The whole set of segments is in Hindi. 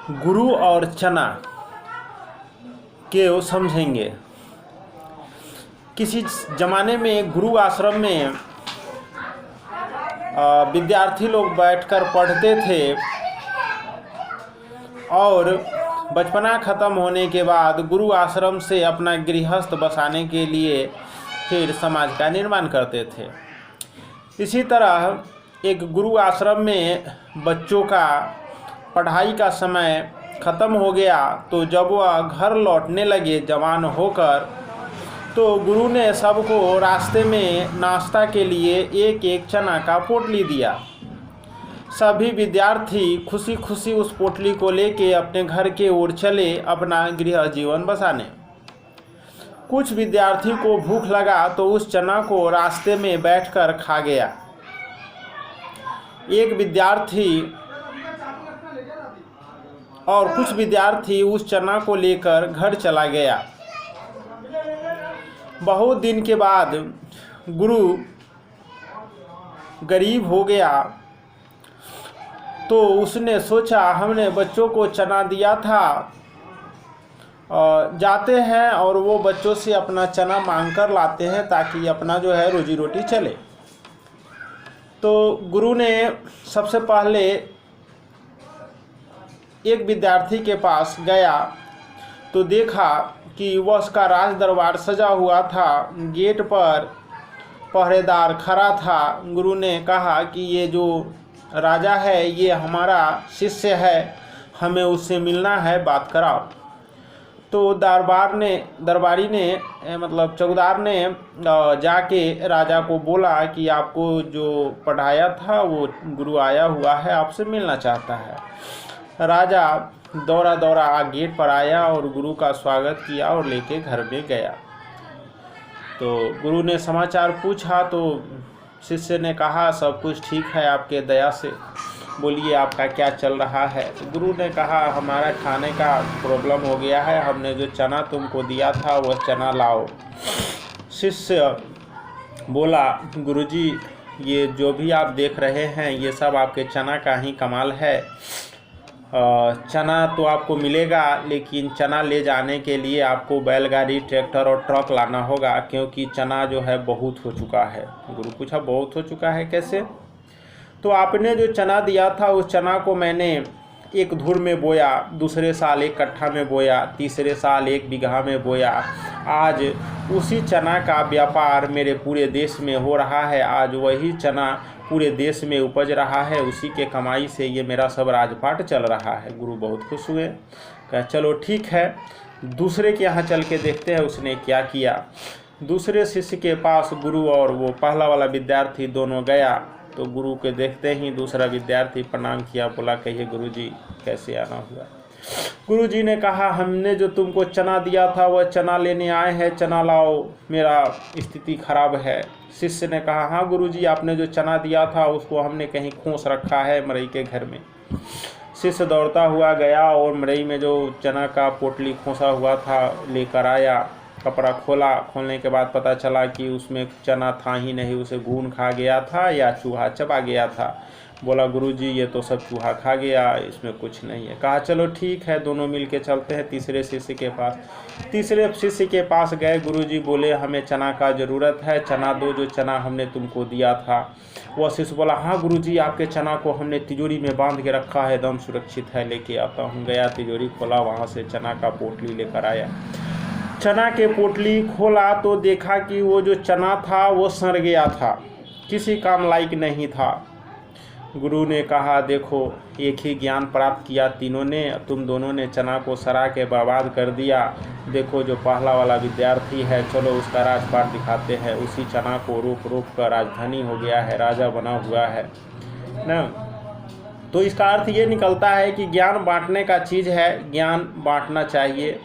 गुरु और चना के समझेंगे। किसी ज़माने में गुरु आश्रम में विद्यार्थी लोग बैठकर पढ़ते थे और बचपना ख़त्म होने के बाद गुरु आश्रम से अपना गृहस्थ बसाने के लिए फिर समाज का निर्माण करते थे। इसी तरह एक गुरु आश्रम में बच्चों का पढ़ाई का समय ख़त्म हो गया, तो जब वह घर लौटने लगे जवान होकर, तो गुरु ने सबको रास्ते में नाश्ता के लिए एक एक चना का पोटली दिया। सभी विद्यार्थी खुशी खुशी उस पोटली को लेके अपने घर के ओर चले अपना गृह जीवन बसाने। कुछ विद्यार्थी को भूख लगा तो उस चना को रास्ते में बैठकर खा गया। कुछ विद्यार्थी उस चना को लेकर घर चला गया। बहुत दिन के बाद गुरु गरीब हो गया, तो उसने सोचा हमने बच्चों को चना दिया था, जाते हैं और वो बच्चों से अपना चना मांग कर लाते हैं ताकि अपना जो है रोजी रोटी चले। तो गुरु ने सबसे पहले एक विद्यार्थी के पास गया तो देखा कि वह उसका राज दरबार सजा हुआ था, गेट पर पहरेदार खड़ा था। गुरु ने कहा कि ये जो राजा है ये हमारा शिष्य है, हमें उससे मिलना है, बात कराओ। तो दरबारी ने मतलब चौकीदार ने जाके राजा को बोला कि आपको जो पढ़ाया था वो गुरु आया हुआ है, आपसे मिलना चाहता है। राजा दौड़ा गेट पर आया और गुरु का स्वागत किया और लेके घर में गया। तो गुरु ने समाचार पूछा तो शिष्य ने कहा सब कुछ ठीक है आपके दया से, बोलिए आपका क्या चल रहा है। तो गुरु ने कहा हमारा खाने का प्रॉब्लम हो गया है, हमने जो चना तुमको दिया था वह चना लाओ। शिष्य बोला गुरुजी ये जो भी आप देख रहे हैं ये सब आपके चना का ही कमाल है। चना तो आपको मिलेगा, लेकिन चना ले जाने के लिए आपको बैलगाड़ी, ट्रैक्टर और ट्रक लाना होगा, क्योंकि चना जो है बहुत हो चुका है। गुरु पूछा बहुत हो चुका है कैसे? तो आपने जो चना दिया था उस चना को मैंने एक धुर में बोया, दूसरे साल एक कट्ठा में बोया, तीसरे साल एक बीघा में बोया। आज उसी चना का व्यापार मेरे पूरे देश में हो रहा है। आज वही चना पूरे देश में उपज रहा है, उसी के कमाई से ये मेरा सब राजपाट चल रहा है। गुरु बहुत खुश हुए, कहा चलो ठीक है दूसरे के यहाँ चल के देखते हैं उसने क्या किया। दूसरे शिष्य के पास गुरु और वो पहला वाला विद्यार्थी दोनों गया। तो गुरु के देखते ही दूसरा विद्यार्थी प्रणाम किया, बोला कहिए गुरुजी कैसे आना हुआ। गुरुजी ने कहा हमने जो तुमको चना दिया था वह चना लेने आए हैं, चना लाओ, मेरा स्थिति खराब है। शिष्य ने कहा हाँ गुरुजी आपने जो चना दिया था उसको हमने कहीं खोस रखा है मरई के घर में। शिष्य दौड़ता हुआ गया और मरई में जो चना का पोटली खोसा हुआ था लेकर आया। कपड़ा खोला, खोलने के बाद पता चला कि उसमें चना था ही नहीं, उसे घून खा गया था या चूहा चबा गया था। बोला गुरुजी ये तो सब चूहा खा गया, इसमें कुछ नहीं है। कहा चलो ठीक है दोनों मिल के चलते हैं तीसरे शिष्य के पास। तीसरे शिष्य के पास गए, गुरुजी बोले हमें चना का ज़रूरत है, चना दो जो चना हमने तुमको दिया था। वह शिष्य बोला हाँ गुरुजी आपके चना को हमने तिजोरी में बांध के रखा है, एकदम सुरक्षित है, लेके आता हूँ। गया तिजोरी खोला, वहाँ से चना का पोटली लेकर आया। चना के पोटली खोला तो देखा कि वो जो चना था वो सड़ गया था, किसी काम लायक नहीं था। गुरु ने कहा देखो एक ही ज्ञान प्राप्त किया तीनों ने, तुम दोनों ने चना को सड़ा के बर्बाद कर दिया। देखो जो पहला वाला विद्यार्थी है चलो उसका राजपाट दिखाते हैं। उसी चना को रोक कर राजधानी हो गया है, राजा बना हुआ है ना। तो इसका अर्थ ये निकलता है कि ज्ञान बांटने का चीज़ है, ज्ञान बांटना चाहिए।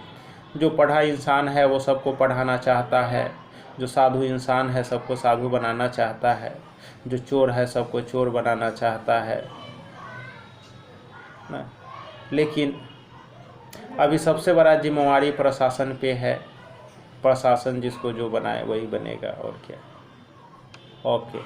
जो पढ़ा इंसान है वो सबको पढ़ाना चाहता है, जो साधु इंसान है सबको साधु बनाना चाहता है, जो चोर है सबको चोर बनाना चाहता है ना। लेकिन अभी सबसे बड़ा जिम्मेवारी प्रशासन पे है, प्रशासन जिसको जो बनाए वही बनेगा और क्या। ओके।